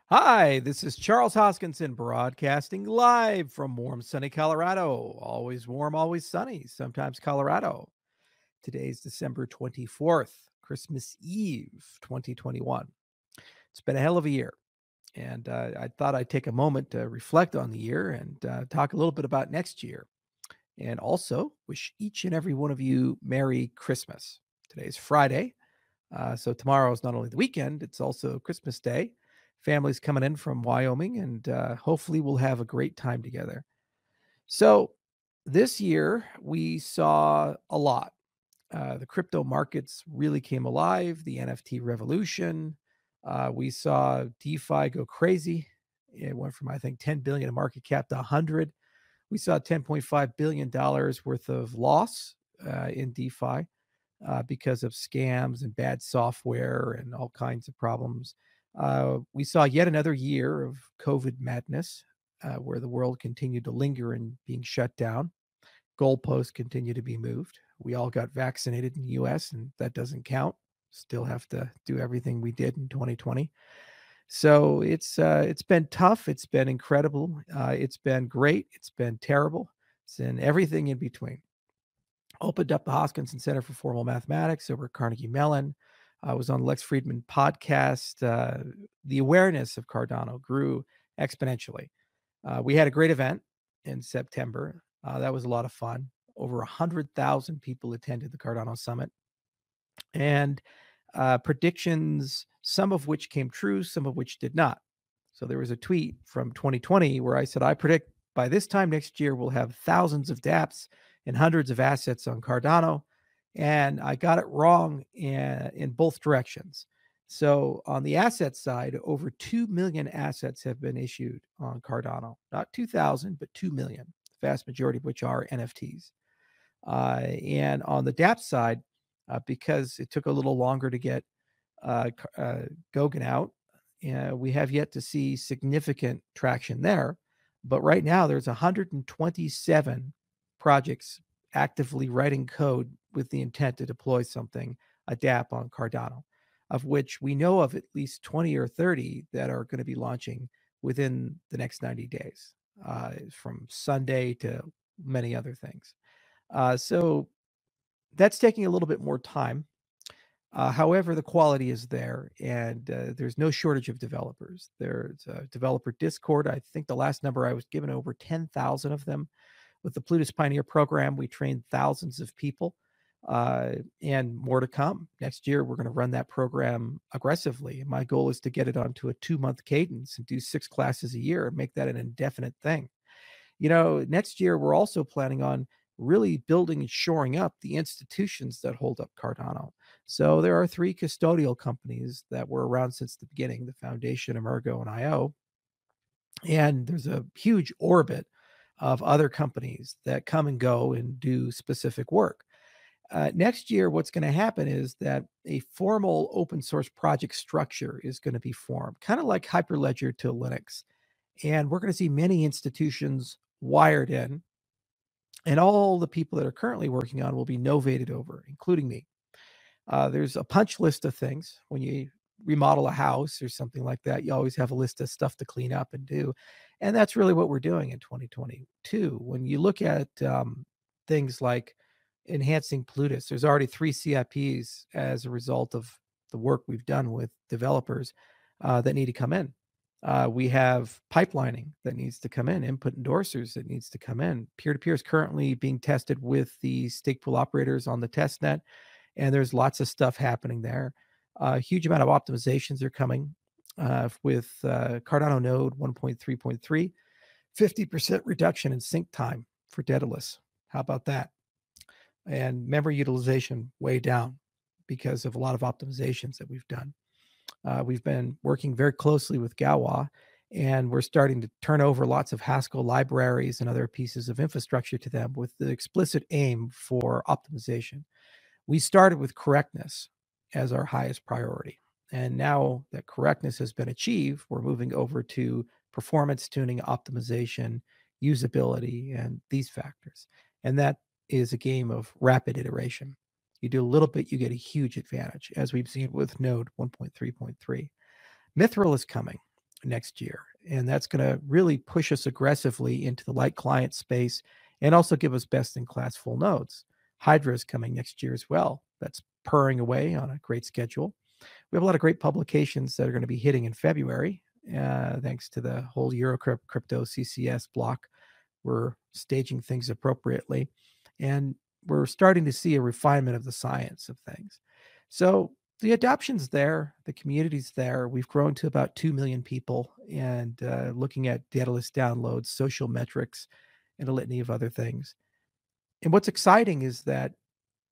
Hi, this is Charles Hoskinson broadcasting live from warm, sunny Colorado. Always warm, always sunny, sometimes Colorado. Today's December 24th, Christmas Eve, 2021. It's been a hell of a year. And I thought I'd take a moment to reflect on the year and talk a little bit about next year. And also wish each and every one of you Merry Christmas. Today's Friday. So tomorrow is not only the weekend, it's also Christmas Day. Families coming in from Wyoming, and hopefully we'll have a great time together. So this year we saw a lot. The crypto markets really came alive, the NFT revolution. We saw DeFi go crazy. It went from, I think, 10 billion in market cap to 100. We saw $10.5 billion worth of loss in DeFi because of scams and bad software and all kinds of problems. We saw yet another year of COVID madness where the world continued to linger in being shut down. Goalposts continue to be moved. We all got vaccinated in the US, and that doesn't count. Still have to do everything we did in 2020. So it's been tough. It's been incredible. It's been great. It's been terrible. It's in everything in between. Opened up the Hoskinson Center for Formal Mathematics over at Carnegie Mellon. I was on the Lex Friedman podcast. The awareness of Cardano grew exponentially. We had a great event in September. That was a lot of fun. Over 100,000 people attended the Cardano Summit. And predictions, some of which came true, some of which did not. So there was a tweet from 2020 where I said, I predict by this time next year, we'll have thousands of dApps and hundreds of assets on Cardano. And I got it wrong in both directions. So on the asset side, over 2 million assets have been issued on Cardano. Not 2,000, but 2 million, the vast majority of which are NFTs. And on the dApp side, because it took a little longer to get Goguen out, we have yet to see significant traction there. But right now, there's 127 projects actively writing code with the intent to deploy something, a dApp on Cardano, of which we know of at least 20 or 30 that are going to be launching within the next 90 days, from Sunday to many other things. So that's taking a little bit more time. However, the quality is there, and there's no shortage of developers. There's a developer Discord. I think the last number I was given, over 10,000 of them. With the Plutus Pioneer program, we trained thousands of people, and more to come. Next year, we're going to run that program aggressively. My goal is to get it onto a 2-month cadence and do 6 classes a year and make that an indefinite thing. Next year, we're also planning on really building and shoring up the institutions that hold up Cardano. So there are 3 custodial companies that were around since the beginning, the Foundation, Emergo, and IO. And there's a huge orbit of other companies that come and go and do specific work. Next year, what's going to happen is that a formal open source project structure is going to be formed, kind of like Hyperledger to Linux. And we're going to see many institutions wired in, and all the people that are currently working on will be novated over, including me. There's a punch list of things. When you remodel a house or something like that, you always have a list of stuff to clean up and do. And that's really what we're doing in 2022. When you look at things like enhancing Plutus, there's already 3 CIPs as a result of the work we've done with developers that need to come in. We have pipelining that needs to come in, input endorsers that needs to come in. Peer-to-peer is currently being tested with the stake pool operators on the test net, and there's lots of stuff happening there. A huge amount of optimizations are coming with Cardano node 1.3.3, 50% reduction in sync time for Daedalus. How about that? And memory utilization way down because of a lot of optimizations that we've done. We've been working very closely with Gawa, and we're starting to turn over lots of Haskell libraries and other pieces of infrastructure to them with the explicit aim for optimization. We started with correctness as our highest priority. And now that correctness has been achieved, we're moving over to performance tuning, optimization, usability, and these factors. And that is a game of rapid iteration. You do a little bit, you get a huge advantage, as we've seen with Node 1.3.3. Mithril is coming. next year. And that's going to really push us aggressively into the light client space and also give us best in class full nodes. Hydra is coming next year as well. That's purring away on a great schedule. We have a lot of great publications that are going to be hitting in February, thanks to the whole Eurocrypto CCS block. We're staging things appropriately, and we're starting to see a refinement of the science of things. So the adoption's there, the community's there. We've grown to about 2 million people, and looking at dataless downloads, social metrics, and a litany of other things. And what's exciting is that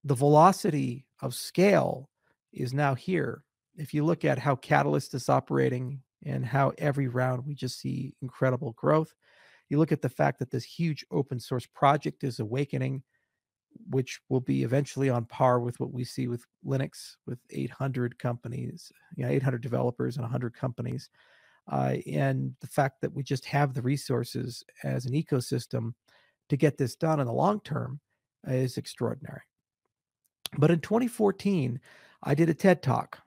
the velocity of scale is now here. If you look at how Catalyst is operating and how every round we just see incredible growth, you look at the fact that this huge open source project is awakening, which will be eventually on par with what we see with Linux, with 800 companies, 800 developers and 100 companies. And the fact that we just have the resources as an ecosystem to get this done in the long term is extraordinary. But in 2014, I did a TED Talk,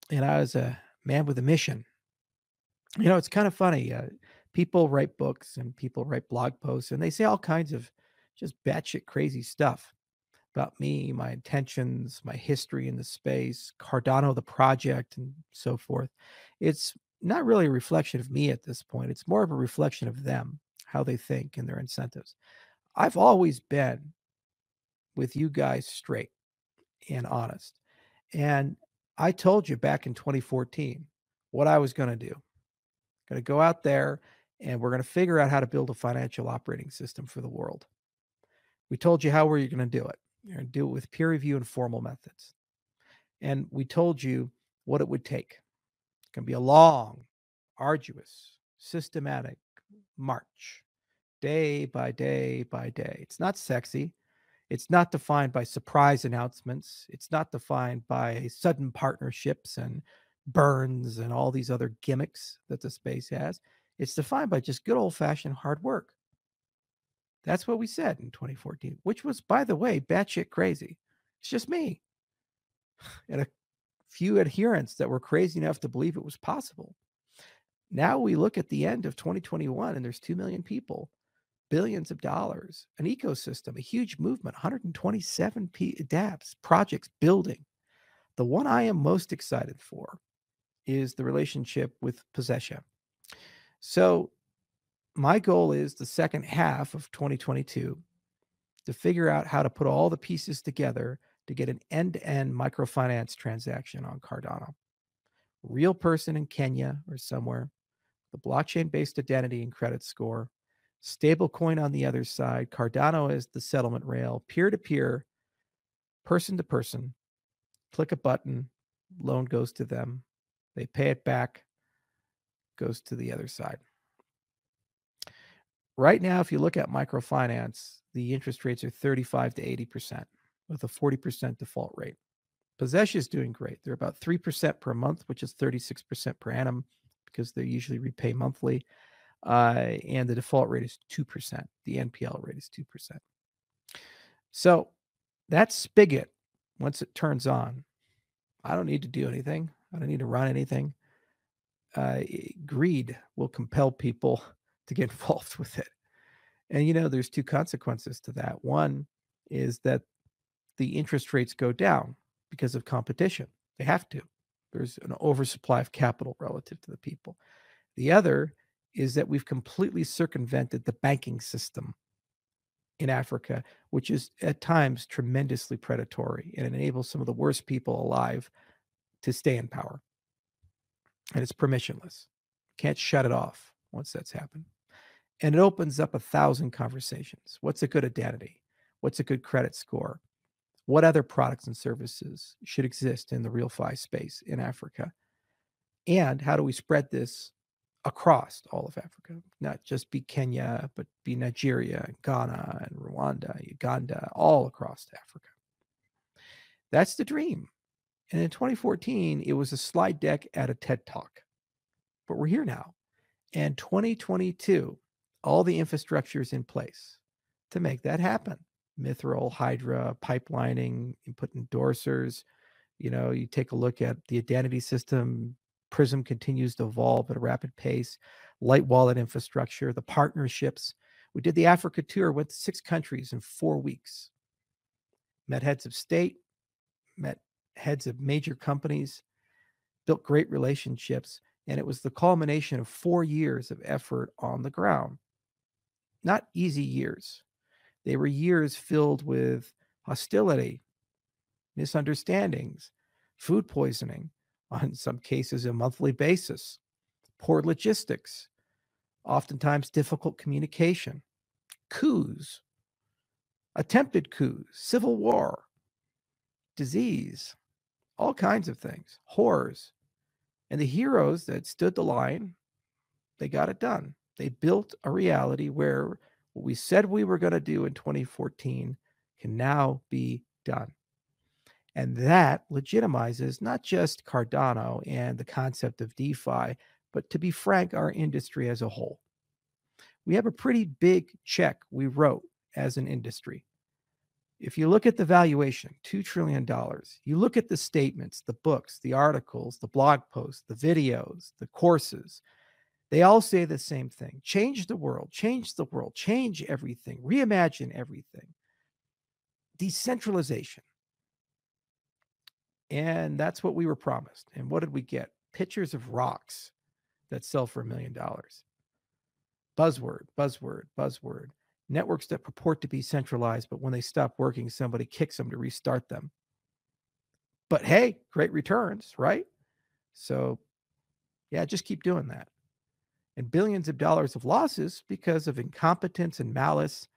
and I was a man with a mission. It's kind of funny. People write books and people write blog posts, and they say all kinds of just batshit crazy stuff about me, my intentions, my history in the space, Cardano, the project, and so forth. It's not really a reflection of me at this point. It's more of a reflection of them, how they think and their incentives. I've always been with you guys straight and honest. And I told you back in 2014 what I was going to do. Going to go out there and we're going to figure out how to build a financial operating system for the world. We told you how we're going to do it. You're going to do it with peer review and formal methods. And we told you what it would take. It's going to be a long, arduous, systematic march, day by day by day. It's not sexy. It's not defined by surprise announcements. It's not defined by sudden partnerships and burns and all these other gimmicks that the space has. It's defined by just good old-fashioned hard work. That's what we said in 2014, which was, by the way, batshit crazy. It's just me and a few adherents that were crazy enough to believe it was possible. Now we look at the end of 2021 and there's 2 million people, billions of dollars, an ecosystem, a huge movement, 127 dApps, projects building. The one I am most excited for is the relationship with Possession. So my goal is the second half of 2022 to figure out how to put all the pieces together to get an end-to-end microfinance transaction on Cardano. Real person in Kenya or somewhere, the blockchain-based identity and credit score, stablecoin on the other side, Cardano is the settlement rail, peer-to-peer, person-to-person, click a button, loan goes to them, they pay it back, goes to the other side. Right now, if you look at microfinance, the interest rates are 35 to 80% with a 40% default rate. Possession is doing great. They're about 3% per month, which is 36% per annum because they usually repay monthly. And the default rate is 2%. The NPL rate is 2%. So that spigot, once it turns on, I don't need to do anything. I don't need to run anything. Greed will compel people to get involved with it. And, there's two consequences to that. One is that the interest rates go down because of competition. They have to. There's an oversupply of capital relative to the people. The other is that we've completely circumvented the banking system in Africa, which is at times tremendously predatory and enables some of the worst people alive to stay in power. And it's permissionless. Can't shut it off once that's happened. And it opens up 1,000 conversations. What's a good identity? What's a good credit score? What other products and services should exist in the RealFi space in Africa? And how do we spread this across all of Africa? Not just be Kenya, but be Nigeria, and Ghana, and Rwanda, Uganda, all across Africa. That's the dream. And in 2014, it was a slide deck at a TED Talk. But we're here now. And 2022, all the infrastructure is in place to make that happen. Mithril, Hydra, pipelining, you put endorsers. You take a look at the identity system, Prism continues to evolve at a rapid pace. Light wallet infrastructure, the partnerships. We did the Africa tour, went to 6 countries in 4 weeks. Met heads of state, met heads of major companies, built great relationships, and it was the culmination of 4 years of effort on the ground. Not easy years. They were years filled with hostility, misunderstandings, food poisoning, on some cases a monthly basis, poor logistics, oftentimes difficult communication, coups, attempted coups, civil war, disease, all kinds of things, horrors. And the heroes that stood the line, they got it done. They built a reality where what we said we were going to do in 2014 can now be done. And that legitimizes not just Cardano and the concept of DeFi, but to be frank, our industry as a whole. We have a pretty big check we wrote as an industry. If you look at the valuation, $2 trillion, you look at the statements, the books, the articles, the blog posts, the videos, the courses, they all say the same thing. Change the world, change everything, reimagine everything. Decentralization. And that's what we were promised. And what did we get? Pictures of rocks that sell for $1 million. Buzzword, buzzword, buzzword. Networks that purport to be centralized, but when they stop working, somebody kicks them to restart them. But hey, great returns, right? So yeah, just keep doing that. And billions of dollars of losses because of incompetence and malice,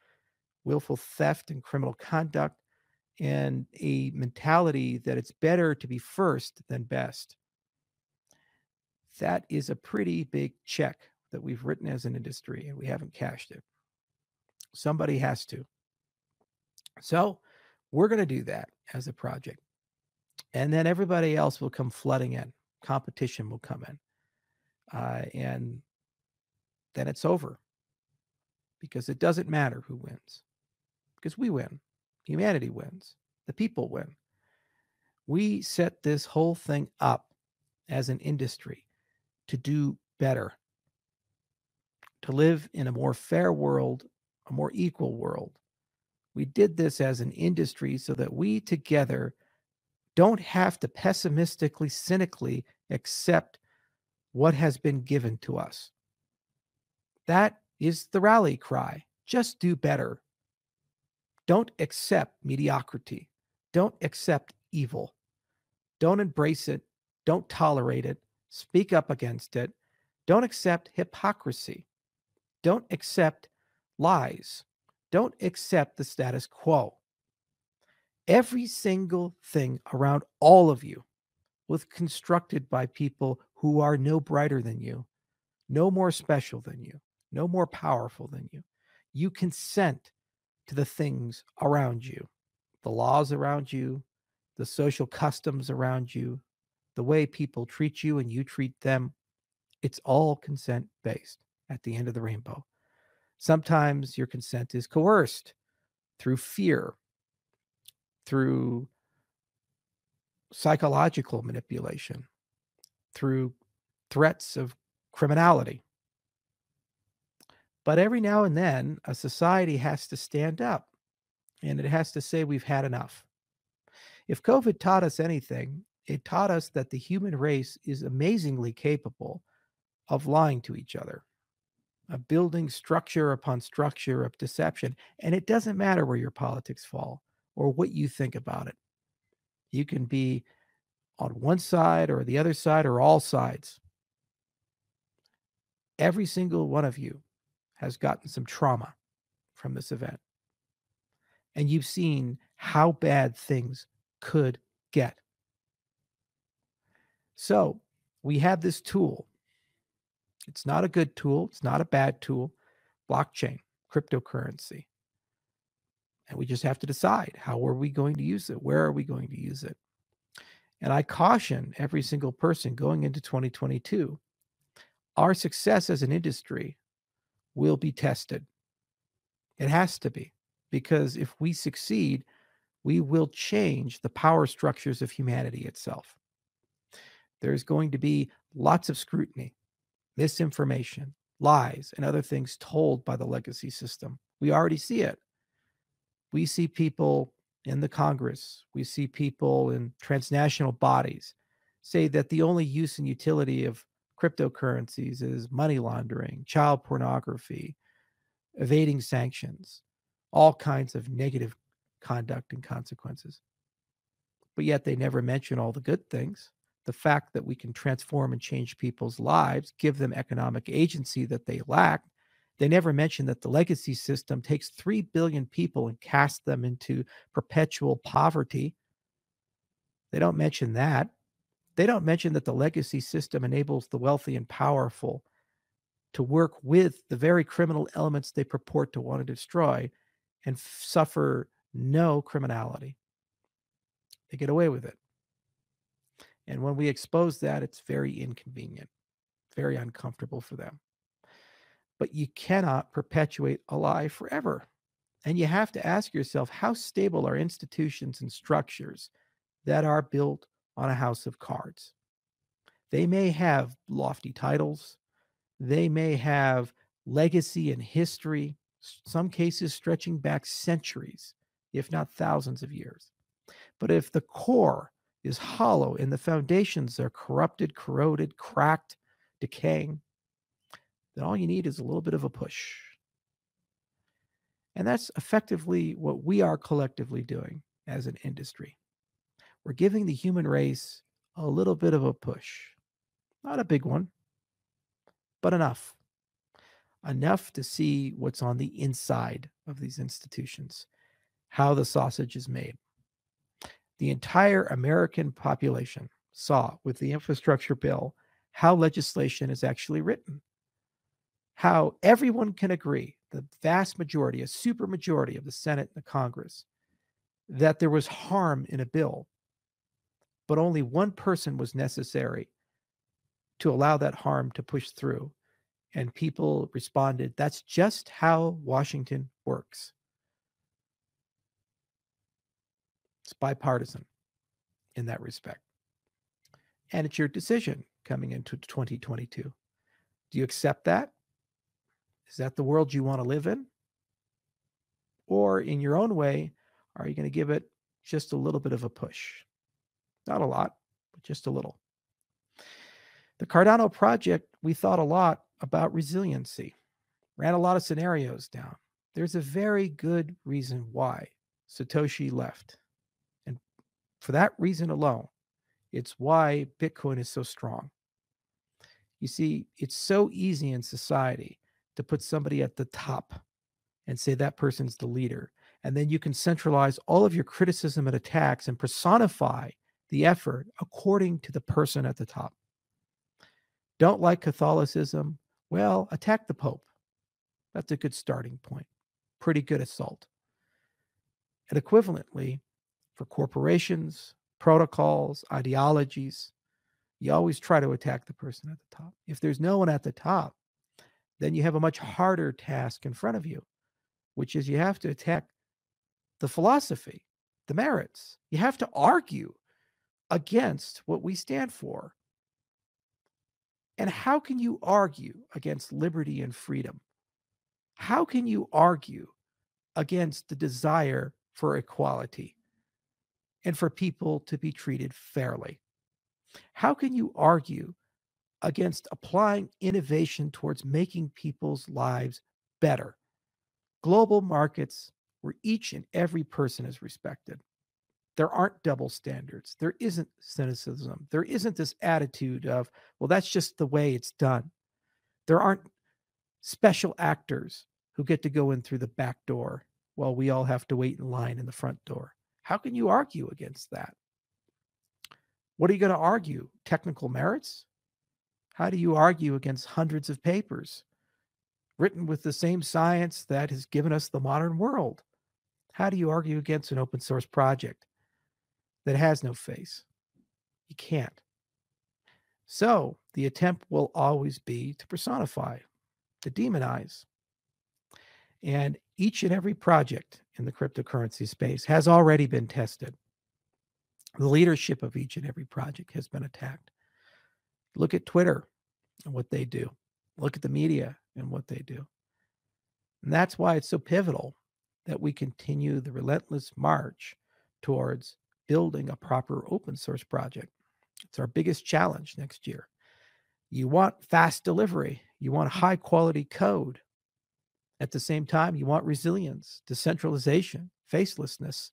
willful theft and criminal conduct, and a mentality that it's better to be first than best. That is a pretty big check that we've written as an industry, and we haven't cashed it. Somebody has to. So we're going to do that as a project. And then everybody else will come flooding in. Competition will come in. And then it's over. Because it doesn't matter who wins. Because we win. Humanity wins. The people win. We set this whole thing up as an industry to do better, to live in a more fair world, a more equal world. We did this as an industry so that we together don't have to pessimistically, cynically accept what has been given to us. That is the rally cry. Just do better. Don't accept mediocrity. Don't accept evil. Don't embrace it. Don't tolerate it. Speak up against it. Don't accept hypocrisy. Don't accept lies. Don't accept the status quo. Every single thing around all of you was constructed by people who are no brighter than you, no more special than you, no more powerful than you. You consent to the things around you, the laws around you, the social customs around you, the way people treat you and you treat them. It's all consent based at the end of the rainbow. Sometimes your consent is coerced through fear, through psychological manipulation, through threats of criminality. But every now and then, a society has to stand up and it has to say we've had enough. If COVID taught us anything, it taught us that the human race is amazingly capable of lying to each other, of building structure upon structure of deception. And it doesn't matter where your politics fall or what you think about it. You can be on one side or the other side or all sides. Every single one of you has gotten some trauma from this event. And you've seen how bad things could get. So we have this tool. It's not a good tool. It's not a bad tool. Blockchain, cryptocurrency. And we just have to decide, how are we going to use it? Where are we going to use it? And I caution every single person going into 2022, our success as an industry will be tested. It has to be, because if we succeed, we will change the power structures of humanity itself. There's going to be lots of scrutiny, misinformation, lies, and other things told by the legacy system. We already see it. We see people in the Congress, we see people in transnational bodies say that the only use and utility of cryptocurrencies is money laundering, child pornography, evading sanctions, all kinds of negative conduct and consequences. But yet they never mention all the good things. The fact that we can transform and change people's lives, give them economic agency that they lack. They never mention that the legacy system takes 3 billion people and casts them into perpetual poverty. They don't mention that. They don't mention that the legacy system enables the wealthy and powerful to work with the very criminal elements they purport to want to destroy and suffer no criminality. They get away with it. And when we expose that, it's very inconvenient, very uncomfortable for them. But you cannot perpetuate a lie forever. And you have to ask yourself, how stable are institutions and structures that are built on a house of cards? They may have lofty titles. They may have legacy and history, some cases stretching back centuries, if not thousands of years. But if the core is hollow and the foundations are corrupted, corroded, cracked, decaying, then all you need is a little bit of a push. And that's effectively what we are collectively doing as an industry. We're giving the human race a little bit of a push. Not a big one, but enough. Enough to see what's on the inside of these institutions, how the sausage is made. The entire American population saw with the infrastructure bill how legislation is actually written, how everyone can agree, the vast majority, a supermajority of the Senate and the Congress, that there was harm in a bill, but only one person was necessary to allow that harm to push through. And people responded, that's just how Washington works. It's bipartisan in that respect. And it's your decision coming into 2022. Do you accept that? Is that the world you want to live in? Or in your own way, are you going to give it just a little bit of a push? Not a lot, but just a little. The Cardano project, we thought a lot about resiliency, ran a lot of scenarios down. There's a very good reason why Satoshi left. And for that reason alone, it's why Bitcoin is so strong. You see, it's so easy in society to put somebody at the top and say that person's the leader. And then you can centralize all of your criticism and attacks and personify the effort according to the person at the top. Don't like Catholicism? Well, attack the Pope. That's a good starting point. Pretty good assault. And equivalently, for corporations, protocols, ideologies, you always try to attack the person at the top. If there's no one at the top, then you have a much harder task in front of you, which is you have to attack the philosophy, the merits. You have to argue against what we stand for. And how can you argue against liberty and freedom? How can you argue against the desire for equality and for people to be treated fairly? How can you argue against applying innovation towards making people's lives better? Global markets where each and every person is respected. There aren't double standards. There isn't cynicism. There isn't this attitude of, well, that's just the way it's done. There aren't special actors who get to go in through the back door while we all have to wait in line in the front door. How can you argue against that? What are you going to argue? Technical merits? How do you argue against hundreds of papers written with the same science that has given us the modern world? How do you argue against an open source project that has no face? You can't. So the attempt will always be to personify, to demonize. And each and every project in the cryptocurrency space has already been tested. The leadership of each and every project has been attacked. Look at Twitter and what they do. Look at the media and what they do. And that's why it's so pivotal that we continue the relentless march towards building a proper open source project. It's our biggest challenge next year. You want fast delivery. You want high quality code. At the same time, you want resilience, decentralization, facelessness.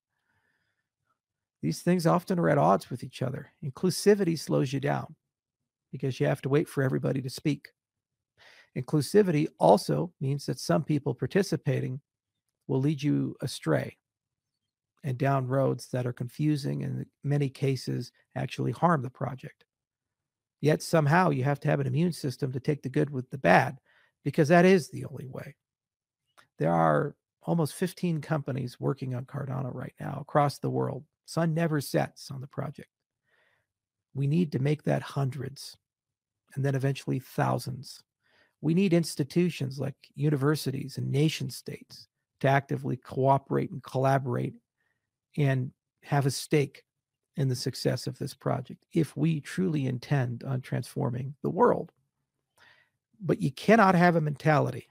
These things often are at odds with each other. Inclusivity slows you down because you have to wait for everybody to speak. Inclusivity also means that some people participating will lead you astray and down roads that are confusing and in many cases actually harm the project. Yet somehow you have to have an immune system to take the good with the bad, because that is the only way. There are almost 15 companies working on Cardano right now across the world. Sun never sets on the project. We need to make that hundreds and then eventually thousands. We need institutions like universities and nation states to actively cooperate and collaborate and have a stake in the success of this project if we truly intend on transforming the world. But you cannot have a mentality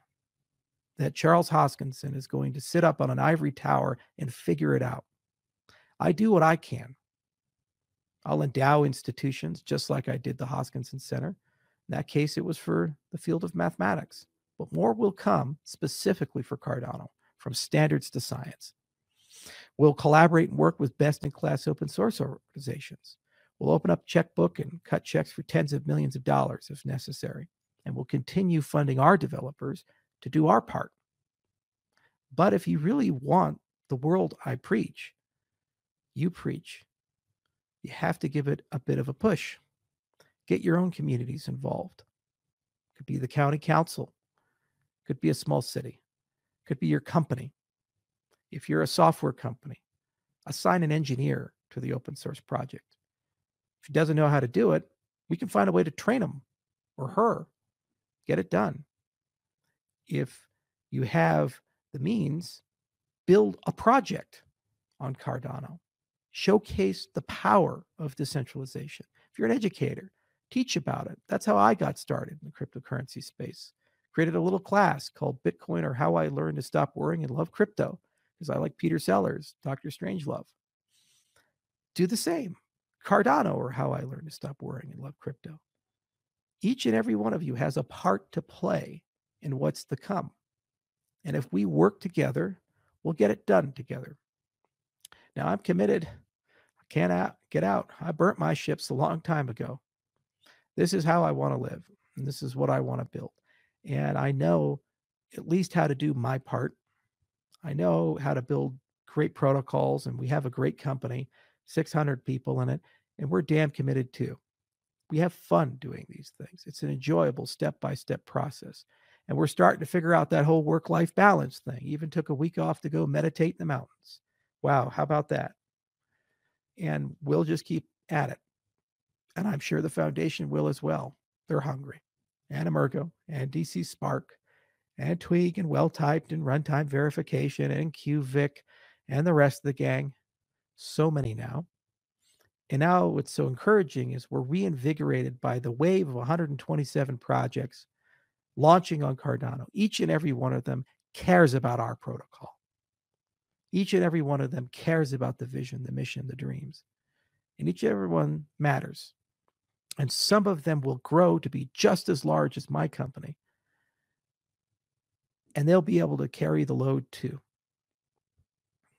that Charles Hoskinson is going to sit up on an ivory tower and figure it out. I do what I can. I'll endow institutions just like I did the Hoskinson Center. In that case, it was for the field of mathematics. But more will come specifically for Cardano, from standards to science. We'll collaborate and work with best-in-class open source organizations. We'll open up a checkbook and cut checks for tens of millions of dollars if necessary. And we'll continue funding our developers to do our part. But if you really want the world I preach, you preach, you have to give it a bit of a push. Get your own communities involved. Could be the county council. Could be a small city. Could be your company. If you're a software company, assign an engineer to the open source project. If he doesn't know how to do it, we can find a way to train him or her. Get it done. If you have the means, build a project on Cardano. Showcase the power of decentralization. If you're an educator, teach about it. That's how I got started in the cryptocurrency space. Created a little class called Bitcoin or How I Learned to Stop Worrying and Love Crypto, because I like Peter Sellers, Dr. Strangelove. Do the same. Cardano or How I Learned to Stop Worrying and Love Crypto. Each and every one of you has a part to play in what's to come. And if we work together, we'll get it done together. Now, I'm committed. I can't get out. I burnt my ships a long time ago. This is how I want to live, and this is what I want to build. And I know at least how to do my part. I know how to build great protocols, and we have a great company, 600 people in it, and we're damn committed too. We have fun doing these things. It's an enjoyable step-by-step process. And we're starting to figure out that whole work-life balance thing. Even took a week off to go meditate in the mountains. Wow, how about that? And we'll just keep at it. And I'm sure the foundation will as well. They're hungry. And Emergo and DC Spark and Twig and Well-Typed and Runtime Verification and QVic and the rest of the gang. So many now. And now what's so encouraging is we're reinvigorated by the wave of 127 projects launching on Cardano. Each and every one of them cares about our protocol. Each and every one of them cares about the vision, the mission, the dreams. And each and every one matters. And some of them will grow to be just as large as my company. And they'll be able to carry the load too.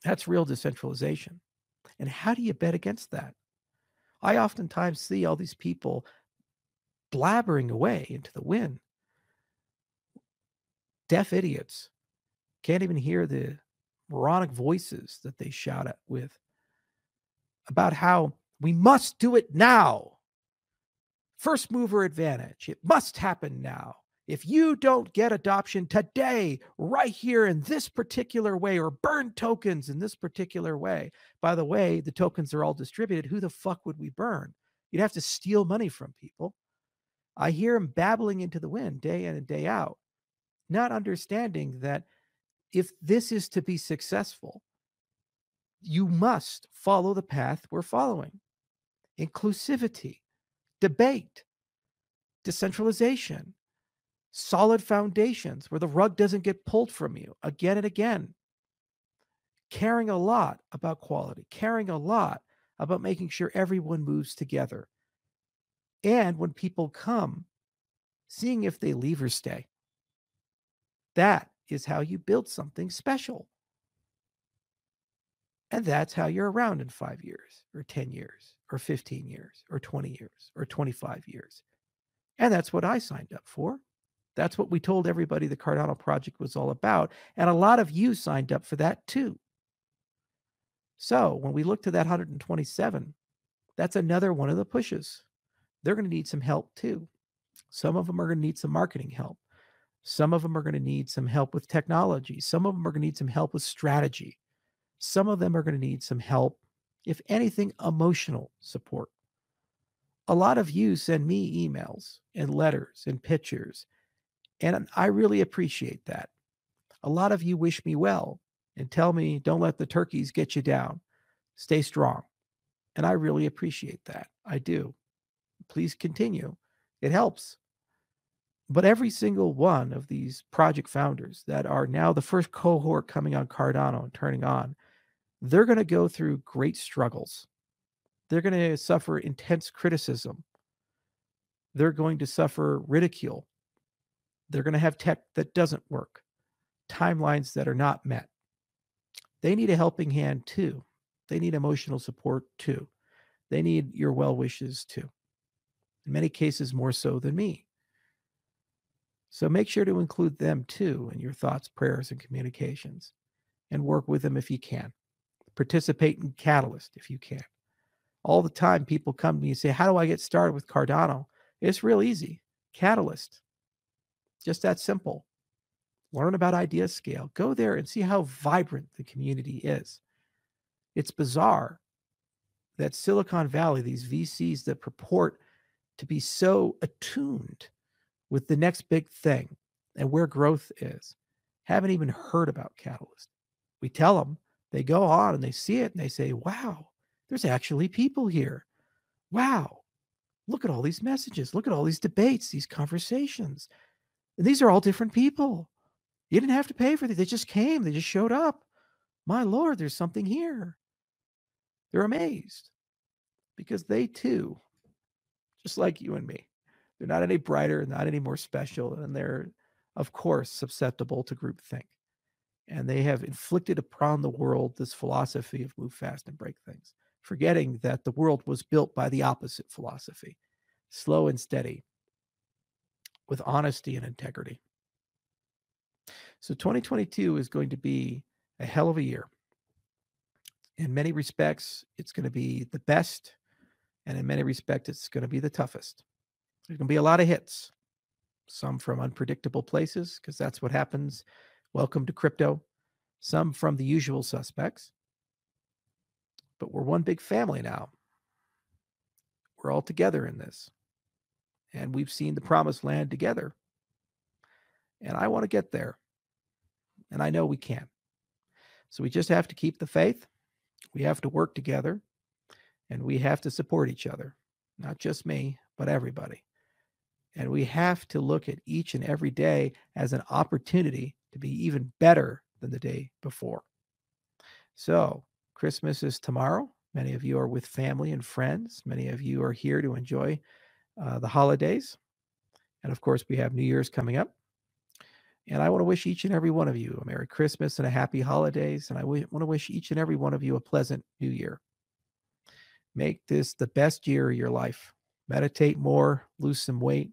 That's real decentralization. And how do you bet against that? I oftentimes see all these people blabbering away into the wind. Deaf idiots can't even hear the moronic voices that they shout at with about how we must do it now. First mover advantage. It must happen now. If you don't get adoption today, right here in this particular way, or burn tokens in this particular way. By the way, the tokens are all distributed. Who the fuck would we burn? You'd have to steal money from people. I hear them babbling into the wind day in and day out, not understanding that if this is to be successful, you must follow the path we're following. Inclusivity, debate, decentralization, solid foundations where the rug doesn't get pulled from you again and again, caring a lot about quality, caring a lot about making sure everyone moves together. And when people come, seeing if they leave or stay. That is how you build something special. And that's how you're around in 5 years or 10 years or 15 years or 20 years or 25 years. And that's what I signed up for. That's what we told everybody the Cardano project was all about. And a lot of you signed up for that too. So when we look to that 127, that's another one of the pushes. They're going to need some help too. Some of them are going to need some marketing help. Some of them are going to need some help with technology. Some of them are going to need some help with strategy. Some of them are going to need some help, if anything, emotional support. A lot of you send me emails and letters and pictures, and I really appreciate that. A lot of you wish me well and tell me, don't let the turkeys get you down. Stay strong. And I really appreciate that. I do. Please continue. It helps. But every single one of these project founders that are now the first cohort coming on Cardano and turning on, they're going to go through great struggles. They're going to suffer intense criticism. They're going to suffer ridicule. They're going to have tech that doesn't work, timelines that are not met. They need a helping hand too. They need emotional support too. They need your well wishes too. In many cases, more so than me. So make sure to include them too in your thoughts, prayers, and communications, and work with them if you can. Participate in Catalyst if you can. All the time, people come to me and say, how do I get started with Cardano? It's real easy. Catalyst. Just that simple. Learn about idea scale. Go there and see how vibrant the community is. It's bizarre that Silicon Valley, these VCs that purport to be so attuned with the next big thing and where growth is, haven't even heard about Catalyst. We tell them, they go on and they see it and they say, wow, there's actually people here. Wow, look at all these messages. Look at all these debates, these conversations. And these are all different people. You didn't have to pay for these. They just came. They just showed up. My Lord, there's something here. They're amazed because they too, just like you and me, they're not any brighter, not any more special, and they're, of course, susceptible to groupthink. And they have inflicted upon the world this philosophy of move fast and break things, forgetting that the world was built by the opposite philosophy, slow and steady, with honesty and integrity. So 2022 is going to be a hell of a year. In many respects, it's going to be the best, and in many respects, it's going to be the toughest. There's going to be a lot of hits, some from unpredictable places, because that's what happens. Welcome to crypto. Some from the usual suspects. But we're one big family now. We're all together in this. And we've seen the promised land together. And I want to get there. And I know we can. So we just have to keep the faith. We have to work together. And we have to support each other. Not just me, but everybody. And we have to look at each and every day as an opportunity to be even better than the day before. So Christmas is tomorrow. Many of you are with family and friends. Many of you are here to enjoy the holidays. And of course, we have New Year's coming up. And I want to wish each and every one of you a Merry Christmas and a Happy Holidays. And I want to wish each and every one of you a pleasant New Year. Make this the best year of your life. Meditate more, lose some weight,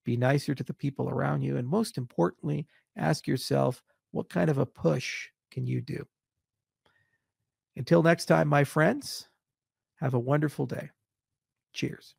be nicer to the people around you. And most importantly, ask yourself, what kind of a push can you do? Until next time, my friends, have a wonderful day. Cheers.